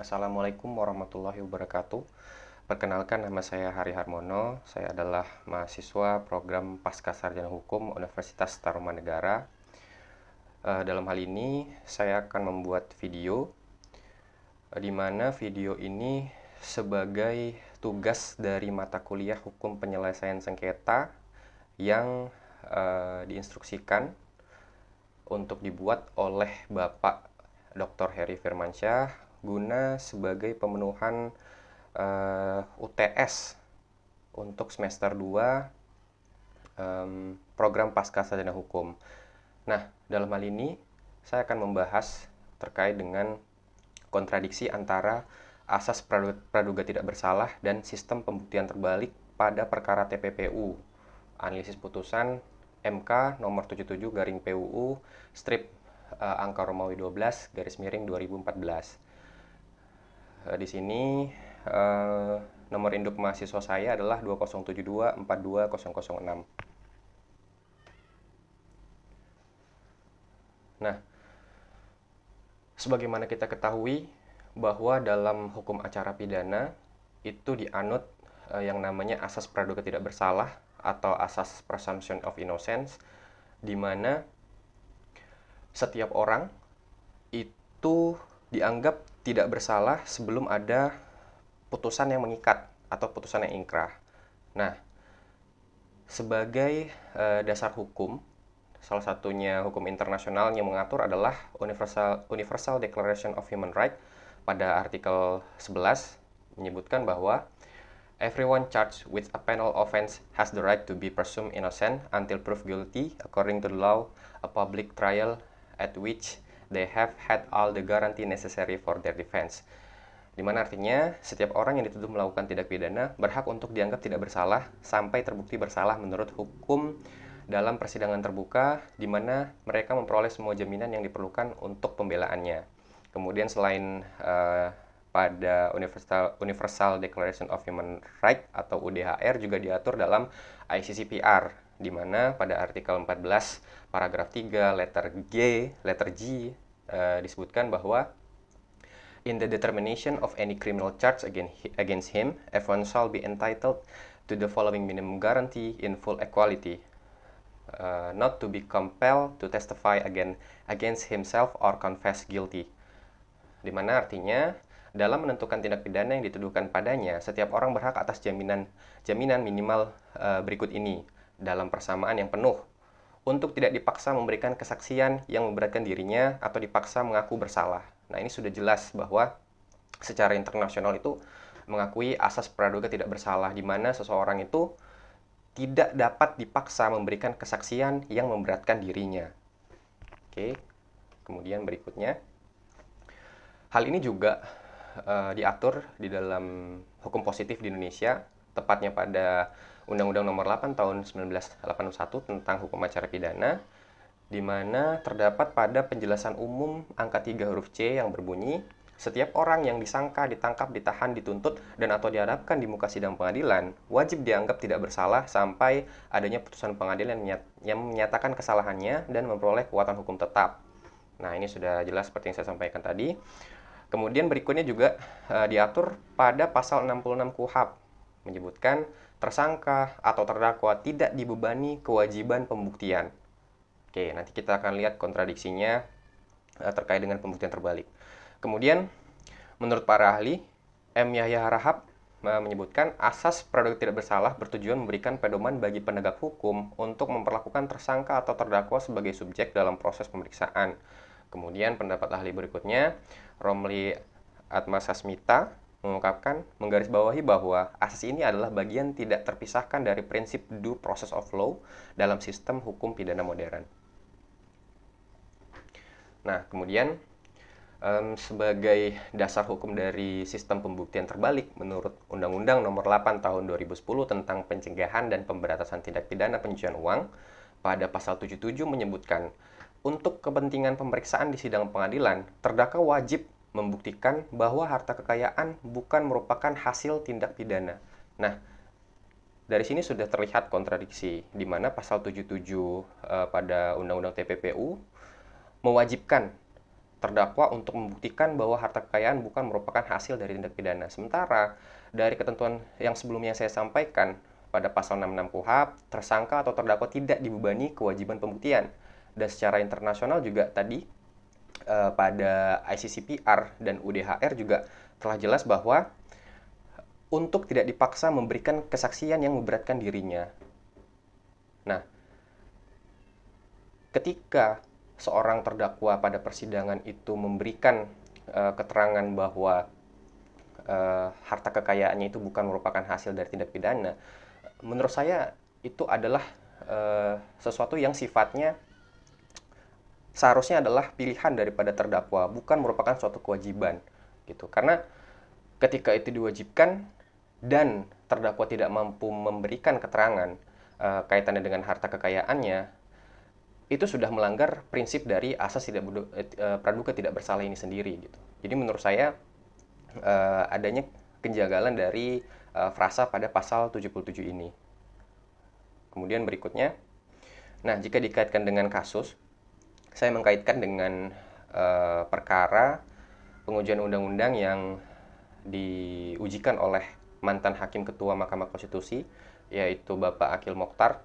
Assalamualaikum warahmatullahi wabarakatuh. Perkenalkan, nama saya Hari Harmono. Saya adalah mahasiswa program Pascasarjana Hukum Universitas Tarumanegara. Dalam hal ini, saya akan membuat video di mana video ini sebagai tugas dari mata kuliah Hukum Penyelesaian Sengketa yang diinstruksikan untuk dibuat oleh Bapak Dr. Heri Firmansyah guna sebagai pemenuhan UTS untuk semester 2 program Pascasarjana Hukum. Nah, dalam hal ini saya akan membahas terkait dengan kontradiksi antara asas praduga tidak bersalah dan sistem pembuktian terbalik pada perkara TPPU. Analisis putusan MK nomor 77/PUU strip angka Romawi 12 garis miring 2014. Di sini nomor induk mahasiswa saya adalah 207242006. Nah, sebagaimana kita ketahui bahwa dalam hukum acara pidana itu dianut yang namanya asas praduga tidak bersalah atau asas presumption of innocence, di mana setiap orang itu dianggap tidak bersalah sebelum ada putusan yang mengikat atau putusan yang ingkrah. Nah, sebagai dasar hukum, salah satunya hukum internasional yang mengatur adalah Universal Declaration of Human Rights pada artikel 11 menyebutkan bahwa everyone charged with a penal offense has the right to be presumed innocent until proved guilty according to the law, a public trial at which they have had all the guarantee necessary for their defense. Di mana artinya setiap orang yang dituduh melakukan tindak pidana berhak untuk dianggap tidak bersalah sampai terbukti bersalah menurut hukum dalam persidangan terbuka, di mana mereka memperoleh semua jaminan yang diperlukan untuk pembelaannya. Kemudian selain pada Universal Declaration of Human Rights atau UDHR juga diatur dalam ICCPR, di mana pada artikel 14 paragraf 3 letter G disebutkan bahwa in the determination of any criminal charge against him, everyone shall be entitled to the following minimum guarantee in full equality. Not to be compelled to testify against himself or confess guilty. Di mana artinya dalam menentukan tindak pidana yang dituduhkan padanya, setiap orang berhak atas jaminan minimal berikut ini dalam persamaan yang penuh untuk tidak dipaksa memberikan kesaksian yang memberatkan dirinya atau dipaksa mengaku bersalah. Nah, ini sudah jelas bahwa secara internasional itu mengakui asas praduga tidak bersalah, di mana seseorang itu tidak dapat dipaksa memberikan kesaksian yang memberatkan dirinya. Oke, kemudian berikutnya, hal ini juga diatur di dalam hukum positif di Indonesia, tepatnya pada Undang-Undang Nomor 8 Tahun 1981 tentang hukum acara pidana, di mana terdapat pada penjelasan umum angka 3 huruf C yang berbunyi, setiap orang yang disangka, ditangkap, ditahan, dituntut, dan atau dihadapkan di muka sidang pengadilan wajib dianggap tidak bersalah sampai adanya putusan pengadilan yang menyatakan kesalahannya dan memperoleh kekuatan hukum tetap. Nah, ini sudah jelas seperti yang saya sampaikan tadi. Kemudian berikutnya juga diatur pada pasal 66 KUHP, menyebutkan tersangka atau terdakwa tidak dibebani kewajiban pembuktian. Oke, nanti kita akan lihat kontradiksinya terkait dengan pembuktian terbalik. Kemudian, menurut para ahli, M. Yahya Harahap menyebutkan asas praduga tidak bersalah bertujuan memberikan pedoman bagi penegak hukum untuk memperlakukan tersangka atau terdakwa sebagai subjek dalam proses pemeriksaan. Kemudian pendapat ahli berikutnya, Romli Atmasasmita menggarisbawahi bahwa asas ini adalah bagian tidak terpisahkan dari prinsip due process of law dalam sistem hukum pidana modern. Nah, kemudian sebagai dasar hukum dari sistem pembuktian terbalik menurut Undang-Undang Nomor 8 Tahun 2010 tentang pencegahan dan pemberantasan tindak pidana pencucian uang, pada pasal 77 menyebutkan, untuk kepentingan pemeriksaan di sidang pengadilan, terdakwa wajib membuktikan bahwa harta kekayaan bukan merupakan hasil tindak pidana. Nah, dari sini sudah terlihat kontradiksi, di mana pasal 77 pada Undang-Undang TPPU mewajibkan terdakwa untuk membuktikan bahwa harta kekayaan bukan merupakan hasil dari tindak pidana. Sementara dari ketentuan yang sebelumnya saya sampaikan pada pasal 66 KUHP, tersangka atau terdakwa tidak dibebani kewajiban pembuktian. Dan secara internasional juga tadi pada ICCPR dan UDHR juga telah jelas bahwa untuk tidak dipaksa memberikan kesaksian yang memberatkan dirinya. Nah, ketika seorang terdakwa pada persidangan itu memberikan keterangan bahwa harta kekayaannya itu bukan merupakan hasil dari tindak pidana, menurut saya itu adalah sesuatu yang sifatnya seharusnya adalah pilihan daripada terdakwa, bukan merupakan suatu kewajiban gitu. Karena ketika itu diwajibkan dan terdakwa tidak mampu memberikan keterangan kaitannya dengan harta kekayaannya, itu sudah melanggar prinsip dari asas praduga tidak bersalah ini sendiri gitu. Jadi menurut saya adanya kejanggalan dari frasa pada pasal 77 ini. Kemudian berikutnya, nah jika dikaitkan dengan kasus, saya mengkaitkan dengan perkara pengujian undang-undang yang diujikan oleh mantan Hakim Ketua Mahkamah Konstitusi, yaitu Bapak Akil Mokhtar,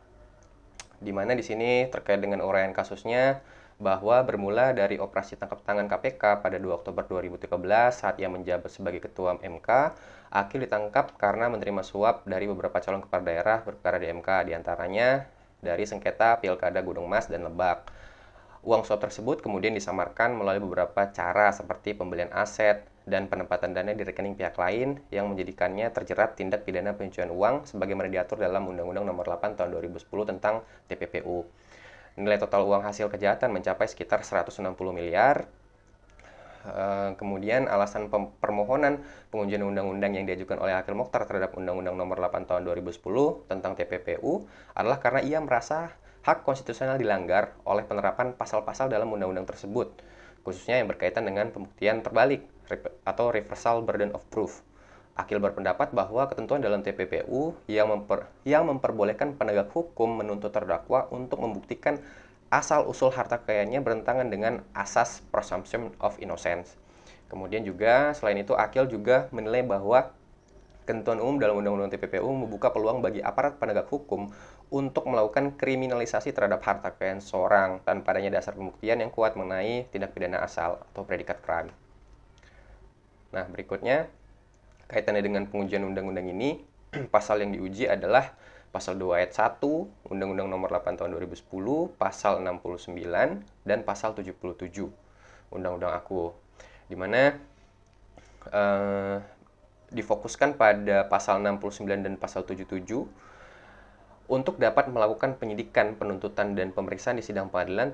di mana di sini terkait dengan uraian kasusnya bahwa bermula dari operasi tangkap tangan KPK pada 2 Oktober 2013 saat ia menjabat sebagai Ketua MK, Akil ditangkap karena menerima suap dari beberapa calon kepala daerah berperkara di MK, diantaranya dari sengketa Pilkada Gunung Mas dan Lebak. Uang suap tersebut kemudian disamarkan melalui beberapa cara seperti pembelian aset dan penempatan dana di rekening pihak lain yang menjadikannya terjerat tindak pidana pencucian uang sebagaimana diatur dalam Undang-Undang Nomor 8 Tahun 2010 tentang TPPU. Nilai total uang hasil kejahatan mencapai sekitar 160 miliar. Kemudian alasan permohonan pengujian undang-undang yang diajukan oleh Akil Mokhtar terhadap Undang-Undang Nomor 8 Tahun 2010 tentang TPPU adalah karena ia merasa hak konstitusional dilanggar oleh penerapan pasal-pasal dalam undang-undang tersebut, khususnya yang berkaitan dengan pembuktian terbalik atau reversal burden of proof. Akil berpendapat bahwa ketentuan dalam TPPU yang memperbolehkan penegak hukum menuntut terdakwa untuk membuktikan asal-usul harta kekayaannya bertentangan dengan asas presumption of innocence. Kemudian juga selain itu Akil juga menilai bahwa ketentuan umum dalam Undang-Undang TPPU membuka peluang bagi aparat penegak hukum untuk melakukan kriminalisasi terhadap harta kekayaan seseorang tanpa adanya dasar pembuktian yang kuat mengenai tindak pidana asal atau predikat crime. Nah, berikutnya kaitannya dengan pengujian undang-undang ini, pasal yang diuji adalah pasal 2 ayat 1 Undang-Undang Nomor 8 Tahun 2010, pasal 69 dan pasal 77 Undang-Undang AKU, di mana difokuskan pada pasal 69 dan pasal 77 untuk dapat melakukan penyidikan, penuntutan, dan pemeriksaan di sidang pengadilan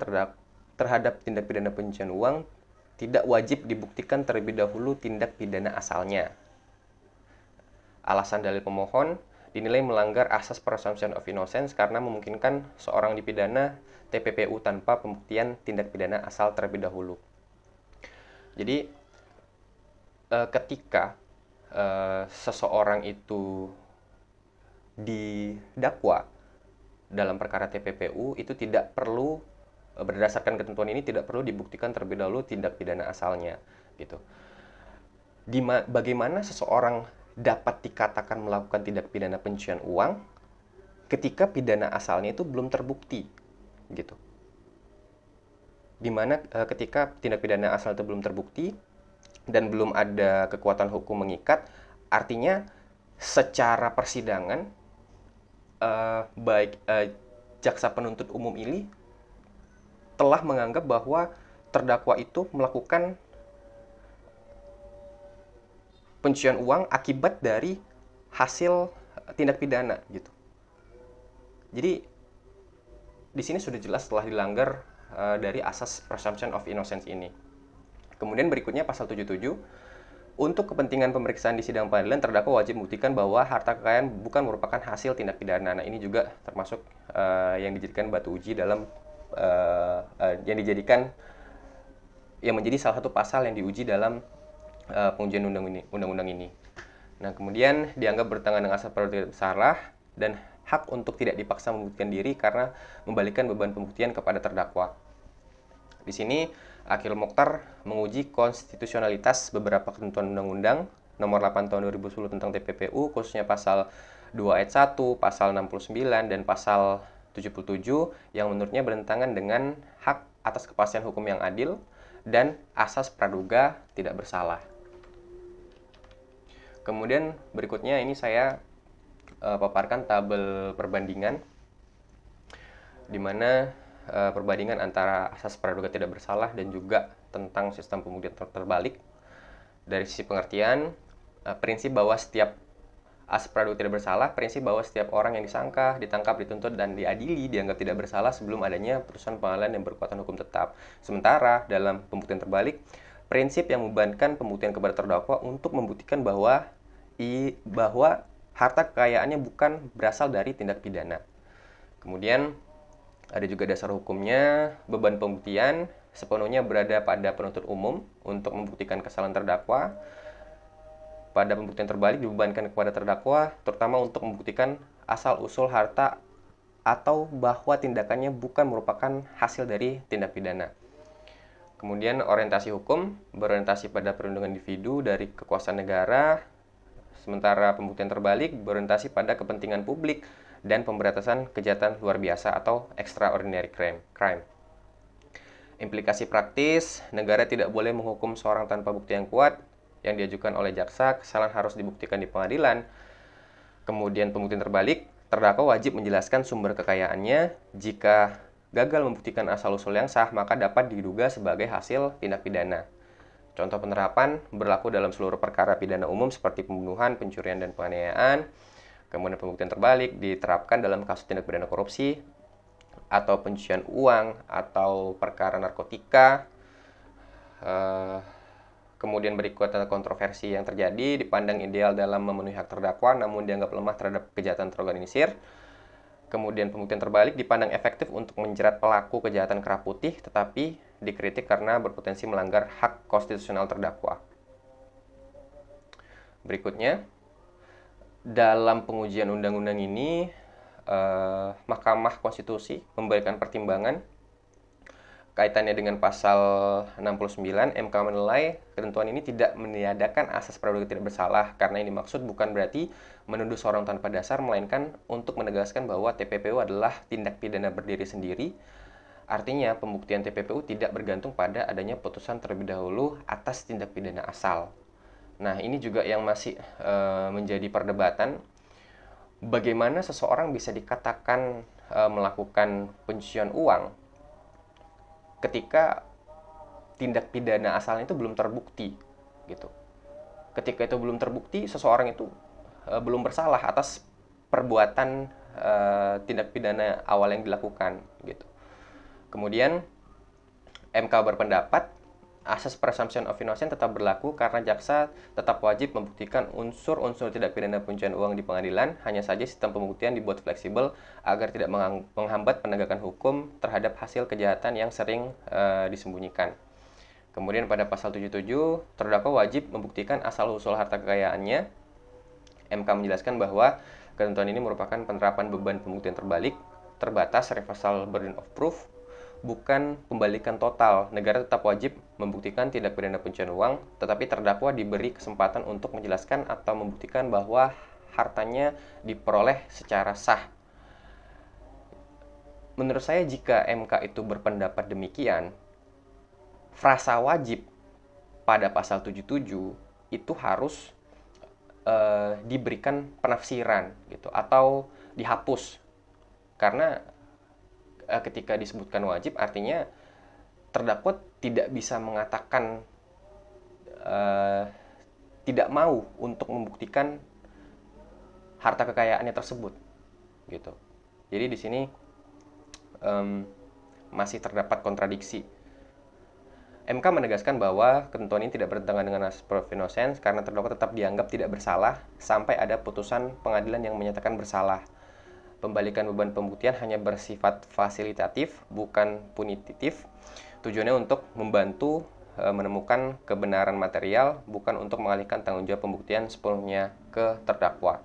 terhadap tindak pidana pencucian uang tidak wajib dibuktikan terlebih dahulu tindak pidana asalnya. Alasan dalil pemohon dinilai melanggar asas presumption of innocence karena memungkinkan seorang dipidana TPPU tanpa pembuktian tindak pidana asal terlebih dahulu. Jadi ketika seseorang itu didakwa dalam perkara TPPU, itu tidak perlu, berdasarkan ketentuan ini tidak perlu dibuktikan terlebih dahulu tindak pidana asalnya gitu. Bagaimana seseorang dapat dikatakan melakukan tindak pidana pencucian uang ketika pidana asalnya itu belum terbukti gitu. Dimana ketika tindak pidana asal itu belum terbukti dan belum ada kekuatan hukum mengikat, artinya secara persidangan baik jaksa penuntut umum ini telah menganggap bahwa terdakwa itu melakukan pencucian uang akibat dari hasil tindak pidana gitu. Jadi di sini sudah jelas telah dilanggar dari asas presumption of innocence ini. Kemudian berikutnya pasal 77, untuk kepentingan pemeriksaan di sidang pengadilan, terdakwa wajib membuktikan bahwa harta kekayaan bukan merupakan hasil tindak pidana. Nah, ini juga termasuk yang dijadikan batu uji dalam yang menjadi salah satu pasal yang diuji dalam pengujian undang-undang ini. Nah, kemudian dianggap bertentangan dengan asas praduga tidak bersalah dan hak untuk tidak dipaksa membuktikan diri karena membalikkan beban pembuktian kepada terdakwa. Di sini Akhil Mokhtar menguji konstitusionalitas beberapa ketentuan undang-undang nomor 8 tahun 2010 tentang TPPU, khususnya pasal 2 ayat 1, pasal 69, dan pasal 77 yang menurutnya bertentangan dengan hak atas kepastian hukum yang adil dan asas praduga tidak bersalah. Kemudian berikutnya ini saya paparkan tabel perbandingan di mana perbandingan antara asas praduga tidak bersalah dan juga tentang sistem pembuktian terbalik. Dari sisi pengertian, prinsip bahwa setiap asas praduga tidak bersalah, prinsip bahwa setiap orang yang disangka, ditangkap, dituntut, dan diadili dianggap tidak bersalah sebelum adanya putusan pengadilan yang berkekuatan hukum tetap. Sementara dalam pembuktian terbalik, prinsip yang membebankan pembuktian kepada terdakwa untuk membuktikan bahwa harta kekayaannya bukan berasal dari tindak pidana. Kemudian ada juga dasar hukumnya, beban pembuktian sepenuhnya berada pada penuntut umum untuk membuktikan kesalahan terdakwa. Pada pembuktian terbalik dibebankan kepada terdakwa, terutama untuk membuktikan asal-usul harta atau bahwa tindakannya bukan merupakan hasil dari tindak pidana. Kemudian orientasi hukum berorientasi pada perlindungan individu dari kekuasaan negara, sementara pembuktian terbalik berorientasi pada kepentingan publik dan pemberantasan kejahatan luar biasa atau extraordinary crime. Implikasi praktis, negara tidak boleh menghukum seorang tanpa bukti yang kuat yang diajukan oleh jaksa, kesalahan harus dibuktikan di pengadilan. Kemudian pembuktian terbalik, terdakwa wajib menjelaskan sumber kekayaannya. Jika gagal membuktikan asal-usul yang sah, maka dapat diduga sebagai hasil tindak pidana. Contoh penerapan berlaku dalam seluruh perkara pidana umum seperti pembunuhan, pencurian, dan penganiayaan. Kemudian pembuktian terbalik diterapkan dalam kasus tindak pidana korupsi atau pencucian uang atau perkara narkotika. Kemudian berikutnya kontroversi yang terjadi dipandang ideal dalam memenuhi hak terdakwa namun dianggap lemah terhadap kejahatan terorganisir. Kemudian pembuktian terbalik dipandang efektif untuk menjerat pelaku kejahatan kerah putih tetapi dikritik karena berpotensi melanggar hak konstitusional terdakwa. Berikutnya, dalam pengujian undang-undang ini Mahkamah Konstitusi memberikan pertimbangan kaitannya dengan pasal 69, MK menilai ketentuan ini tidak meniadakan asas praduga tidak bersalah karena yang dimaksud bukan berarti menuduh seorang tanpa dasar, melainkan untuk menegaskan bahwa TPPU adalah tindak pidana berdiri sendiri. Artinya pembuktian TPPU tidak bergantung pada adanya putusan terlebih dahulu atas tindak pidana asal. Nah, ini juga yang masih menjadi perdebatan. Bagaimana seseorang bisa dikatakan melakukan pencucian uang ketika tindak pidana asalnya itu belum terbukti, gitu. Ketika itu belum terbukti, seseorang itu belum bersalah atas perbuatan tindak pidana awal yang dilakukan, gitu. Kemudian MK berpendapat asas presumption of innocence tetap berlaku karena jaksa tetap wajib membuktikan unsur-unsur tindak pidana pencucian uang di pengadilan. Hanya saja sistem pembuktian dibuat fleksibel agar tidak menghambat penegakan hukum terhadap hasil kejahatan yang sering disembunyikan. Kemudian pada pasal 77, terdakwa wajib membuktikan asal-usul harta kekayaannya. MK menjelaskan bahwa ketentuan ini merupakan penerapan beban pembuktian terbalik, terbatas reversal burden of proof, bukan pembalikan total. Negara tetap wajib membuktikan tindak pidana pencucian uang, tetapi terdakwa diberi kesempatan untuk menjelaskan atau membuktikan bahwa hartanya diperoleh secara sah. Menurut saya jika MK itu berpendapat demikian, frasa wajib pada pasal 77 itu harus diberikan penafsiran gitu atau dihapus. Karena ketika disebutkan wajib artinya terdakwa tidak bisa mengatakan tidak mau untuk membuktikan harta kekayaannya tersebut, gitu. Jadi di sini masih terdapat kontradiksi. MK menegaskan bahwa ketentuan ini tidak bertentangan dengan asas presumption of innocence karena terdakwa tetap dianggap tidak bersalah sampai ada putusan pengadilan yang menyatakan bersalah. Pembalikan beban pembuktian hanya bersifat fasilitatif, bukan punitif. Tujuannya untuk membantu menemukan kebenaran material, bukan untuk mengalihkan tanggung jawab pembuktian sepenuhnya ke terdakwa.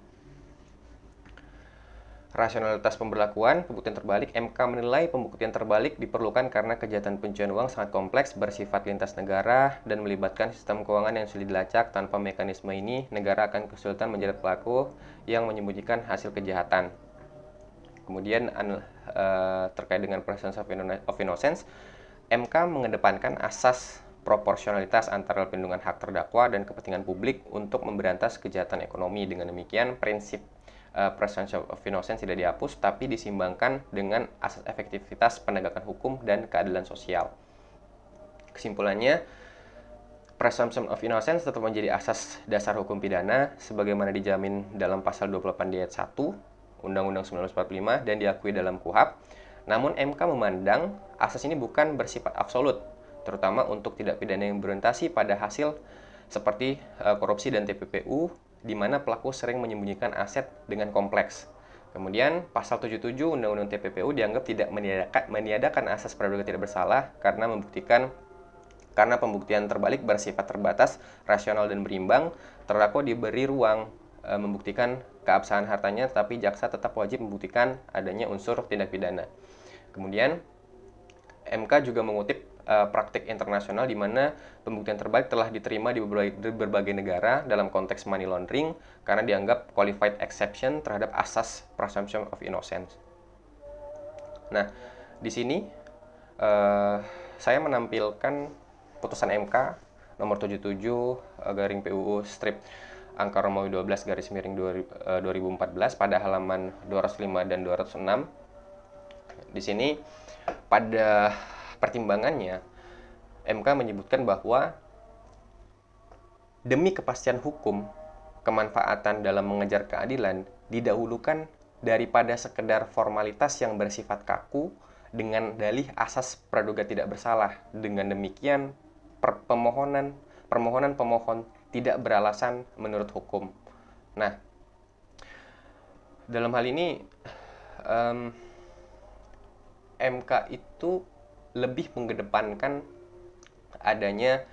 rasionalitas pemberlakuan pembuktian terbalik, MK menilai pembuktian terbalik diperlukan karena kejahatan pencucian uang sangat kompleks, bersifat lintas negara, dan melibatkan sistem keuangan yang sulit dilacak. Tanpa mekanisme ini, negara akan kesulitan menjerat pelaku yang menyembunyikan hasil kejahatan. Kemudian terkait dengan presumption of innocence, MK mengedepankan asas proporsionalitas antara perlindungan hak terdakwa dan kepentingan publik untuk memberantas kejahatan ekonomi. Dengan demikian, prinsip presumption of innocence tidak dihapus, tapi disimbangkan dengan asas efektivitas penegakan hukum dan keadilan sosial. Kesimpulannya, presumption of innocence tetap menjadi asas dasar hukum pidana sebagaimana dijamin dalam pasal 28 ayat 1 Undang-Undang 1945 dan diakui dalam KUHP. Namun MK memandang asas ini bukan bersifat absolut, terutama untuk tindak pidana yang berorientasi pada hasil seperti korupsi dan TPPU, di mana pelaku sering menyembunyikan aset dengan kompleks. Kemudian, pasal 77 Undang-Undang TPPU dianggap tidak meniadakan asas praduga tidak bersalah karena pembuktian terbalik bersifat terbatas, rasional, dan berimbang. Terdakwa diberi ruang membuktikan keabsahan hartanya, tapi jaksa tetap wajib membuktikan adanya unsur tindak pidana. Kemudian, MK juga mengutip praktik internasional di mana pembuktian terbalik telah diterima di berbagai negara dalam konteks money laundering karena dianggap qualified exception terhadap asas presumption of innocence. Nah, di sini saya menampilkan putusan MK nomor 77 garing PUU strip angka Romawi 12 garis miring 2014 pada halaman 205 dan 206. Di sini pada pertimbangannya, MK menyebutkan bahwa demi kepastian hukum, kemanfaatan dalam mengejar keadilan didahulukan daripada sekedar formalitas yang bersifat kaku dengan dalih asas praduga tidak bersalah. Dengan demikian, permohonan pemohon tidak beralasan menurut hukum. Nah, dalam hal ini MK itu lebih mengedepankan adanya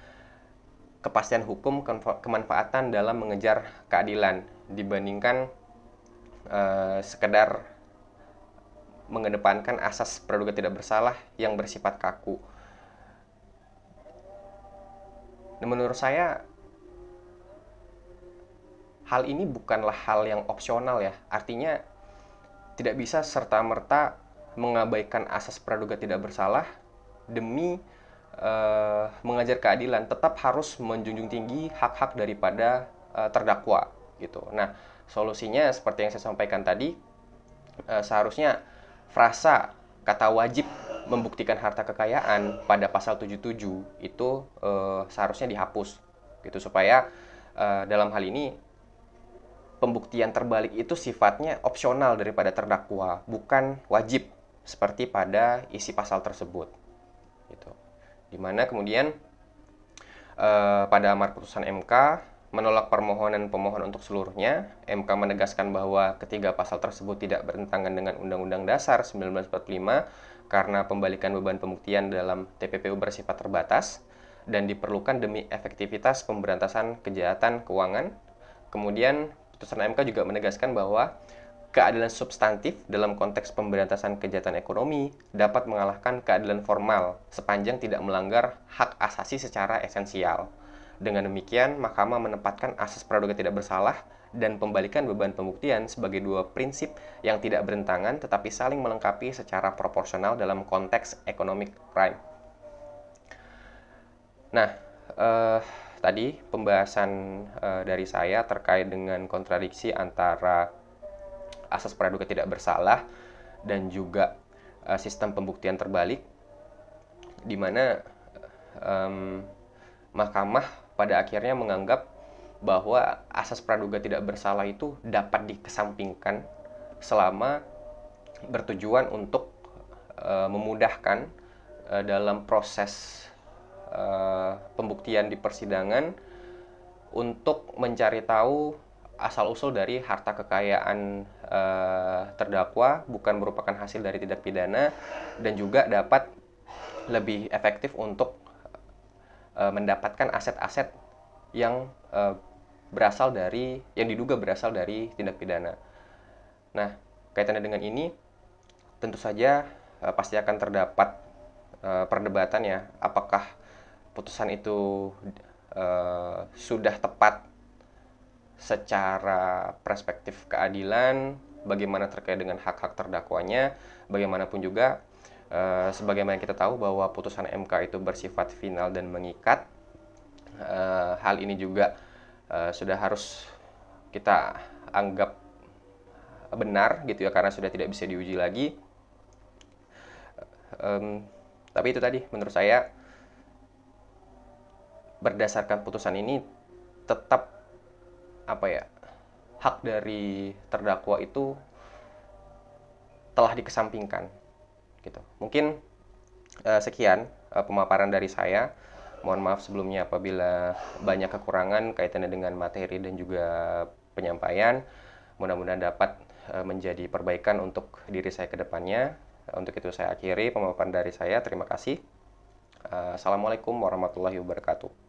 kepastian hukum, kemanfaatan dalam mengejar keadilan dibandingkan sekedar mengedepankan asas praduga tidak bersalah yang bersifat kaku. Dan menurut saya hal ini bukanlah hal yang opsional ya. Artinya tidak bisa serta-merta mengabaikan asas praduga tidak bersalah demi mengejar keadilan. Tetap harus menjunjung tinggi hak-hak daripada terdakwa gitu. Nah, solusinya seperti yang saya sampaikan tadi, seharusnya frasa kata wajib membuktikan harta kekayaan pada pasal 77 itu seharusnya dihapus gitu, supaya dalam hal ini pembuktian terbalik itu sifatnya opsional daripada terdakwa, bukan wajib seperti pada isi pasal tersebut gitu. Dimana kemudian pada amar putusan MK menolak permohonan pemohon untuk seluruhnya. MK menegaskan bahwa ketiga pasal tersebut tidak bertentangan dengan Undang-Undang Dasar 1945 karena pembalikan beban pembuktian dalam TPPU bersifat terbatas dan diperlukan demi efektivitas pemberantasan kejahatan keuangan. Kemudian putusan MK juga menegaskan bahwa keadilan substantif dalam konteks pemberantasan kejahatan ekonomi dapat mengalahkan keadilan formal sepanjang tidak melanggar hak asasi secara esensial. Dengan demikian, Mahkamah menempatkan asas praduga tidak bersalah dan pembalikan beban pembuktian sebagai dua prinsip yang tidak bertentangan tetapi saling melengkapi secara proporsional dalam konteks economic crime. Nah, tadi pembahasan dari saya terkait dengan kontradiksi antara asas praduga tidak bersalah dan juga sistem pembuktian terbalik, di mana Mahkamah pada akhirnya menganggap bahwa asas praduga tidak bersalah itu dapat dikesampingkan selama bertujuan untuk memudahkan dalam proses pembuktian di persidangan untuk mencari tahu asal-usul dari harta kekayaan terdakwa bukan merupakan hasil dari tindak pidana, dan juga dapat lebih efektif untuk mendapatkan aset-aset yang diduga berasal dari tindak pidana. Nah, kaitannya dengan ini, tentu saja pasti akan terdapat perdebatan ya, apakah putusan itu sudah tepat secara perspektif keadilan, bagaimana terkait dengan hak-hak terdakwanya, bagaimanapun juga sebagaimana kita tahu bahwa putusan MK itu bersifat final dan mengikat. Hal ini juga sudah harus kita anggap benar gitu ya, karena sudah tidak bisa diuji lagi. Tapi itu tadi, menurut saya berdasarkan putusan ini tetap hak dari terdakwa itu telah dikesampingkan gitu. Mungkin sekian pemaparan dari saya. Mohon maaf sebelumnya apabila banyak kekurangan kaitannya dengan materi dan juga penyampaian. Mudah-mudahan dapat menjadi perbaikan untuk diri saya ke depannya. Untuk itu saya akhiri pemaparan dari saya. Terima kasih. Assalamualaikum warahmatullahi wabarakatuh.